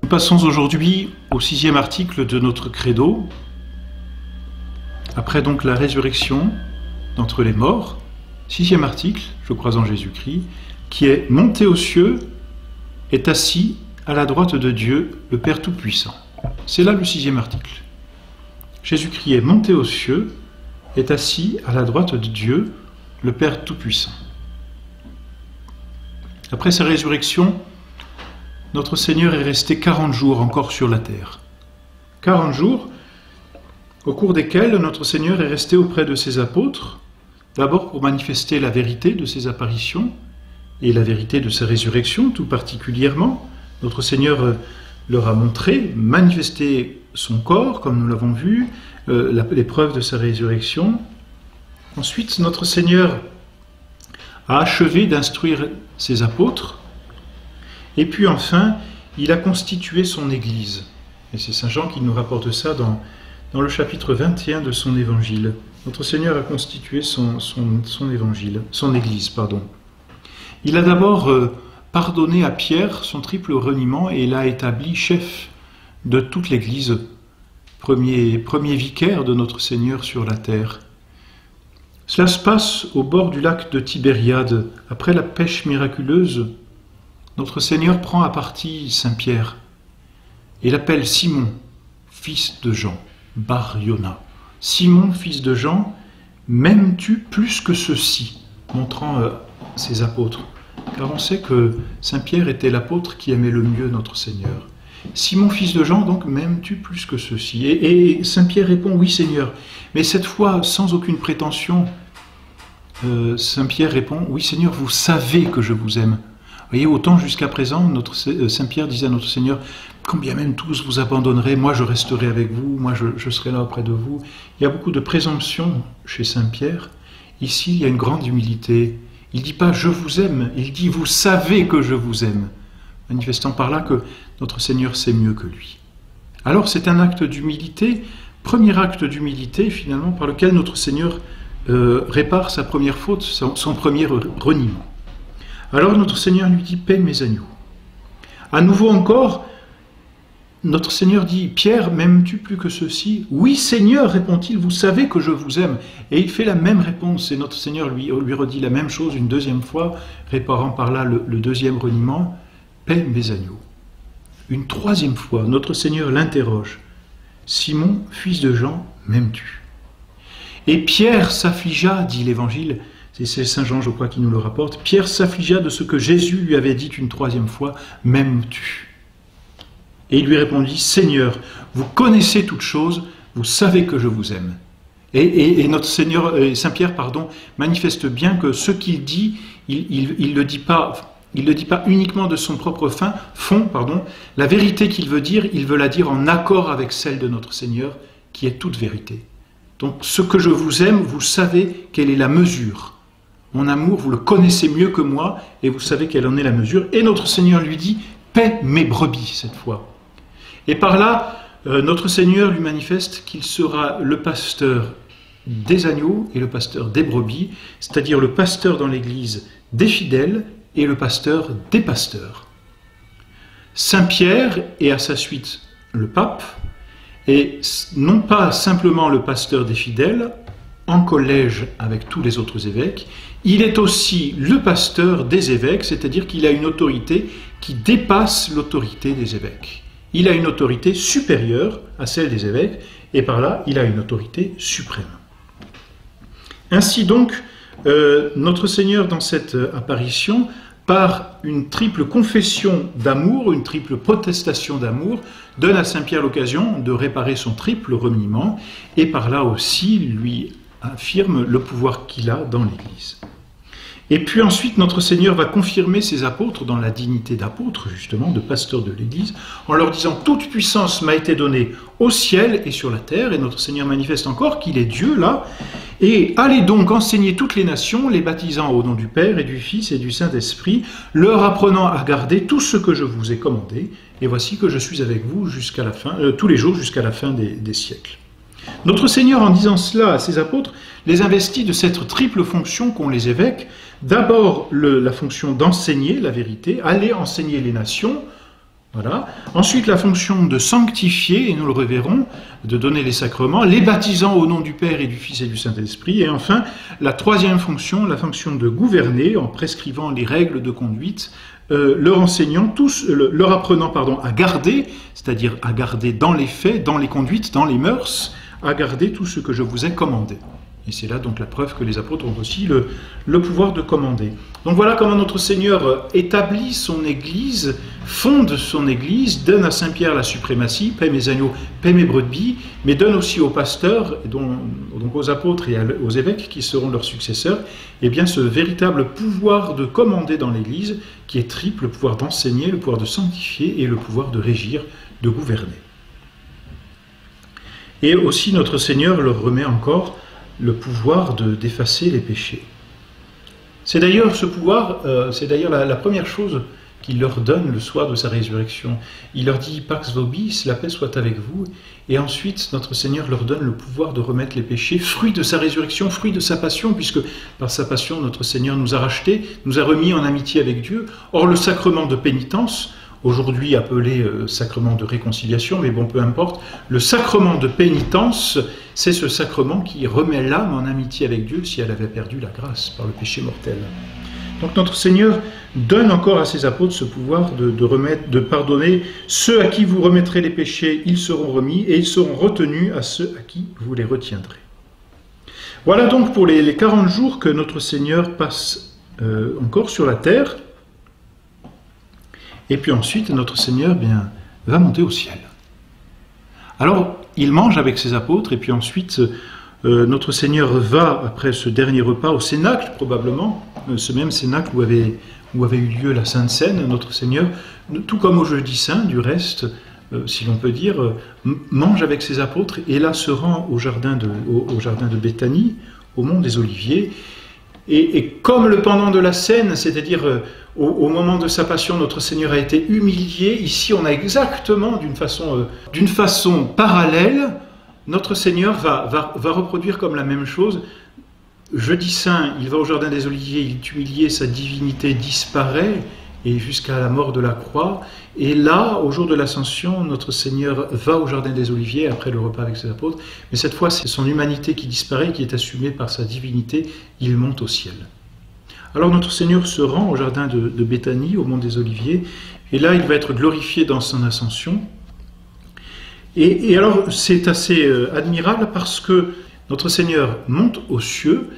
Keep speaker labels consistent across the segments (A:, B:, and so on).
A: Nous passons aujourd'hui au 6e article de notre credo. Après donc la résurrection d'entre les morts, 6e article, je crois en Jésus-Christ, qui est monté aux cieux, est assis à la droite de Dieu, le Père Tout-Puissant. C'est là le 6e article. Jésus-Christ est monté aux cieux, est assis à la droite de Dieu, le Père Tout-Puissant. Après sa résurrection, notre Seigneur est resté 40 jours encore sur la terre. 40 jours au cours desquels notre Seigneur est resté auprès de ses apôtres, d'abord pour manifester la vérité de ses apparitions et la vérité de sa résurrection tout particulièrement. Notre Seigneur leur a montré, manifesté son corps, comme nous l'avons vu, les preuves de sa résurrection. Ensuite, notre Seigneur a achevé d'instruire ses apôtres. Et puis enfin, il a constitué son Église. Et c'est Saint Jean qui nous rapporte ça dans le chapitre 21 de son Évangile. Notre Seigneur a constitué son Évangile, son Église, pardon. Il a d'abord pardonné à Pierre son triple reniement et l'a établi chef de toute l'Église, premier vicaire de notre Seigneur sur la terre. Cela se passe au bord du lac de Tibériade. Après la pêche miraculeuse, notre Seigneur prend à partie Saint-Pierre et l'appelle Simon, fils de Jean, Bar Yona. Simon, fils de Jean, m'aimes-tu plus que ceux-ci, montrant ses apôtres. Car on sait que Saint-Pierre était l'apôtre qui aimait le mieux notre Seigneur. Simon, fils de Jean, donc, m'aimes-tu plus que ceux-ci? Et Saint-Pierre répond, oui Seigneur. Mais cette fois, sans aucune prétention, Saint-Pierre répond, oui Seigneur, vous savez que je vous aime. Vous voyez, autant jusqu'à présent, Saint-Pierre disait à notre Seigneur, quand bien même tous vous abandonnerez, moi je resterai avec vous, moi je serai là auprès de vous. Il y a beaucoup de présomption chez Saint-Pierre. Ici, il y a une grande humilité. Il ne dit pas « je vous aime », il dit « vous savez que je vous aime », manifestant par là que notre Seigneur sait mieux que lui. Alors c'est un acte d'humilité, premier acte d'humilité finalement, par lequel notre Seigneur répare sa première faute, son premier reniement. Alors notre Seigneur lui dit « paie mes agneaux ». À nouveau encore, notre Seigneur dit « Pierre, m'aimes-tu plus que ceux-ci » ? « Oui Seigneur, répond-il, vous savez que je vous aime. » Et il fait la même réponse, et notre Seigneur lui redit la même chose une deuxième fois, réparant par là le deuxième reniement, « paie mes agneaux ». Une troisième fois, notre Seigneur l'interroge, « Simon, fils de Jean, m'aimes-tu » ? Et Pierre s'affligea, dit l'Évangile, c'est Saint Jean, je crois, qui nous le rapporte, Pierre s'affligea de ce que Jésus lui avait dit une troisième fois, « m'aimes-tu » ? Et il lui répondit, « Seigneur, vous connaissez toutes choses, vous savez que je vous aime. » Et notre Seigneur, Saint-Pierre, manifeste bien que ce qu'il dit, il le dit pas uniquement de son propre fond. La vérité qu'il veut dire, il veut la dire en accord avec celle de notre Seigneur, qui est toute vérité. Donc, ce que je vous aime, vous savez quelle est la mesure. Mon amour, vous le connaissez mieux que moi, et vous savez quelle en est la mesure. Et notre Seigneur lui dit, « paie mes brebis, cette fois. » Et par là, notre Seigneur lui manifeste qu'il sera le pasteur des agneaux et le pasteur des brebis, c'est-à-dire le pasteur dans l'Église des fidèles et le pasteur des pasteurs. Saint-Pierre et à sa suite le pape est non pas simplement le pasteur des fidèles, en collège avec tous les autres évêques, il est aussi le pasteur des évêques, c'est-à-dire qu'il a une autorité qui dépasse l'autorité des évêques. Il a une autorité supérieure à celle des évêques, et par là, il a une autorité suprême. Ainsi donc, notre Seigneur, dans cette apparition, par une triple confession d'amour, une triple protestation d'amour, donne à Saint-Pierre l'occasion de réparer son triple reniement, et par là aussi lui affirme le pouvoir qu'il a dans l'Église. Et puis ensuite, notre Seigneur va confirmer ses apôtres dans la dignité d'apôtres, justement, de pasteurs de l'Église, en leur disant « Toute puissance m'a été donnée au ciel et sur la terre », et notre Seigneur manifeste encore qu'il est Dieu, là, « Et allez donc enseigner toutes les nations, les baptisant au nom du Père et du Fils et du Saint-Esprit, leur apprenant à garder tout ce que je vous ai commandé, et voici que je suis avec vous jusqu'à la fin, tous les jours jusqu'à la fin des siècles. » Notre Seigneur, en disant cela à ses apôtres, les investit de cette triple fonction qu'ont les évêques. D'abord, la fonction d'enseigner la vérité, aller enseigner les nations, Voilà. Ensuite, la fonction de sanctifier, et nous le reverrons, de donner les sacrements, les baptisant au nom du Père et du Fils et du Saint-Esprit. Et enfin, la troisième fonction, la fonction de gouverner, en prescrivant les règles de conduite, leur enseignant, leur apprenant à garder, c'est-à-dire à garder dans les faits, dans les conduites, dans les mœurs, à garder tout ce que je vous ai commandé. Et c'est là donc la preuve que les apôtres ont aussi le pouvoir de commander. Donc voilà comment notre Seigneur établit son Église, fonde son Église, donne à Saint-Pierre la suprématie, paie mes agneaux, paie mes brebis, mais donne aussi aux pasteurs, donc aux apôtres et aux évêques qui seront leurs successeurs, eh bien ce véritable pouvoir de commander dans l'Église, qui est triple, le pouvoir d'enseigner, le pouvoir de sanctifier et le pouvoir de régir, de gouverner. Et aussi notre Seigneur leur remet encore le pouvoir d'effacer les péchés. C'est d'ailleurs ce pouvoir, c'est d'ailleurs la première chose qu'il leur donne le soir de sa résurrection. Il leur dit « Pax vobis, la paix soit avec vous ». Et ensuite, notre Seigneur leur donne le pouvoir de remettre les péchés, fruit de sa résurrection, fruit de sa passion, puisque par sa passion, notre Seigneur nous a rachetés, nous a remis en amitié avec Dieu. Or, le sacrement de pénitence, aujourd'hui appelé sacrement de réconciliation, mais bon, peu importe, le sacrement de pénitence, c'est ce sacrement qui remet l'âme en amitié avec Dieu si elle avait perdu la grâce par le péché mortel. Donc notre Seigneur donne encore à ses apôtres ce pouvoir de pardonner ceux à qui vous remettrez les péchés, ils seront remis, et ils seront retenus à ceux à qui vous les retiendrez. Voilà donc pour les 40 jours que notre Seigneur passe encore sur la terre. Et puis ensuite, notre Seigneur va monter au ciel. Alors, il mange avec ses apôtres, et puis ensuite, notre Seigneur va, après ce dernier repas, au Cénacle, probablement, ce même Cénacle où avait eu lieu la Sainte Seine, notre Seigneur, tout comme au Jeudi Saint, du reste, si l'on peut dire, mange avec ses apôtres, et là se rend au jardin de Béthanie, au mont des Oliviers, et comme le pendant de la Seine, c'est-à-dire au moment de sa passion, notre Seigneur a été humilié, ici on a exactement d'une façon parallèle, notre Seigneur va reproduire comme la même chose. Jeudi Saint, il va au jardin des Oliviers, il est humilié, sa divinité disparaît, et jusqu'à la mort de la croix. Et là, au jour de l'Ascension, notre Seigneur va au jardin des Oliviers, après le repas avec ses apôtres, mais cette fois, c'est son humanité qui disparaît, qui est assumée par sa divinité, il monte au ciel. Alors notre Seigneur se rend au jardin de Béthanie, au mont des Oliviers, et là, il va être glorifié dans son Ascension. Et alors, c'est assez admirable parce que notre Seigneur monte aux cieux,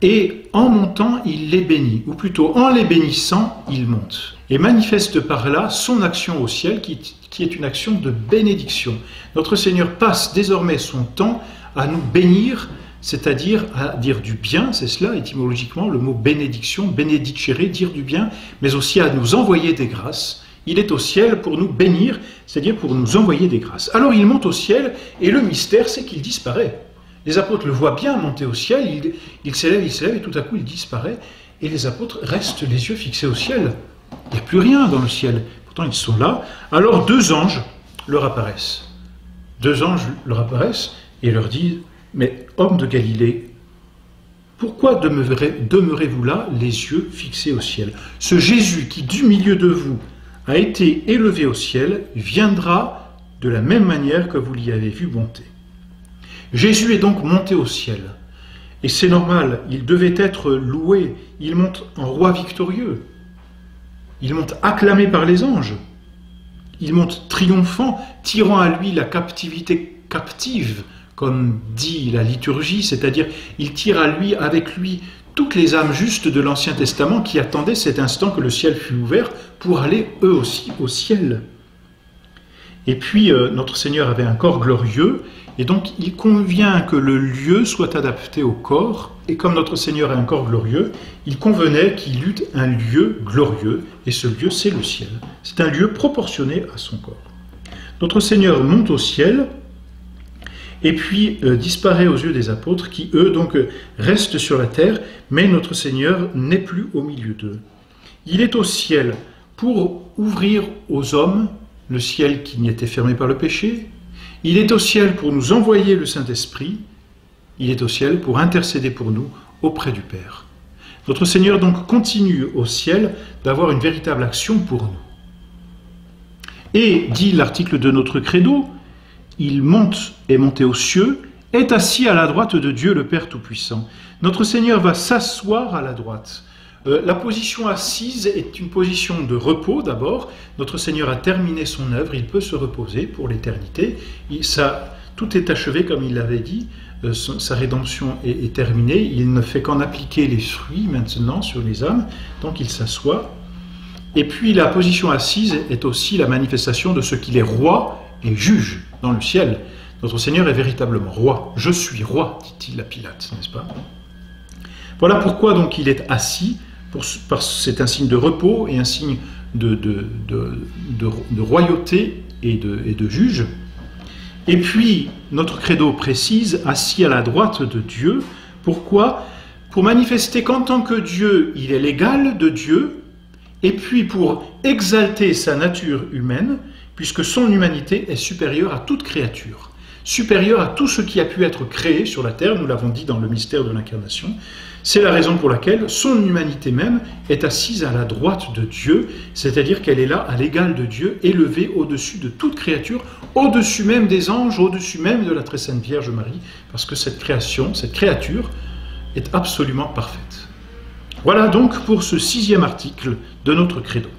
A: et en montant, il les bénit, ou plutôt en les bénissant, il monte. Et manifeste par là son action au ciel, qui est une action de bénédiction. Notre Seigneur passe désormais son temps à nous bénir, c'est-à-dire à dire du bien, c'est cela étymologiquement, le mot bénédiction, benedicere, dire du bien, mais aussi à nous envoyer des grâces. Il est au ciel pour nous bénir, c'est-à-dire pour nous envoyer des grâces. Alors il monte au ciel, et le mystère, c'est qu'il disparaît. Les apôtres le voient bien monter au ciel, il s'élève, et tout à coup il disparaît, et les apôtres restent les yeux fixés au ciel. Il n'y a plus rien dans le ciel, pourtant ils sont là. Alors deux anges leur apparaissent. Deux anges leur apparaissent et leur disent « Mais hommes de Galilée, pourquoi demeurez-vous là, les yeux fixés au ciel? Ce Jésus qui, du milieu de vous, a été élevé au ciel, viendra de la même manière que vous l'y avez vu monter. » Jésus est donc monté au ciel. Et c'est normal, il devait être loué. Il monte en roi victorieux. Il monte acclamé par les anges. Il monte triomphant, tirant à lui la captivité captive, comme dit la liturgie, c'est-à-dire il tire avec lui toutes les âmes justes de l'Ancien Testament qui attendaient cet instant que le ciel fût ouvert pour aller eux aussi au ciel. Et puis notre Seigneur avait un corps glorieux, et donc il convient que le lieu soit adapté au corps, et comme notre Seigneur a un corps glorieux, il convenait qu'il eût un lieu glorieux, et ce lieu c'est le ciel. C'est un lieu proportionné à son corps. Notre Seigneur monte au ciel, et puis disparaît aux yeux des apôtres, qui eux donc restent sur la terre, mais notre Seigneur n'est plus au milieu d'eux. Il est au ciel pour ouvrir aux hommes le ciel qui n'y était fermé par le péché. Il est au ciel pour nous envoyer le Saint-Esprit. Il est au ciel pour intercéder pour nous auprès du Père. Notre Seigneur donc continue au ciel d'avoir une véritable action pour nous. Et, dit l'article de notre credo, il monte, est monté aux cieux, est assis à la droite de Dieu le Père Tout-Puissant. Notre Seigneur va s'asseoir à la droite. La position assise est une position de repos d'abord. Notre Seigneur a terminé son œuvre, il peut se reposer pour l'éternité. Tout est achevé comme il l'avait dit, sa rédemption est terminée. Il ne fait qu'en appliquer les fruits maintenant sur les âmes, donc il s'assoit. Et puis la position assise est aussi la manifestation de ce qu'il est roi et juge dans le ciel. Notre Seigneur est véritablement roi. Je suis roi, dit-il à Pilate, n'est-ce pas? Voilà pourquoi donc il est assis. C'est un signe de repos et un signe de royauté et de juge. Et puis, notre credo précise, assis à la droite de Dieu. Pourquoi? Pour manifester qu'en tant que Dieu, il est l'égal de Dieu, et puis pour exalter sa nature humaine, puisque son humanité est supérieure à toute créature, supérieure à tout ce qui a pu être créé sur la terre, nous l'avons dit dans le mystère de l'incarnation. C'est la raison pour laquelle son humanité même est assise à la droite de Dieu, c'est-à-dire qu'elle est là à l'égal de Dieu, élevée au-dessus de toute créature, au-dessus même des anges, au-dessus même de la très sainte Vierge Marie, parce que cette créature est absolument parfaite. Voilà donc pour ce 6e article de notre credo.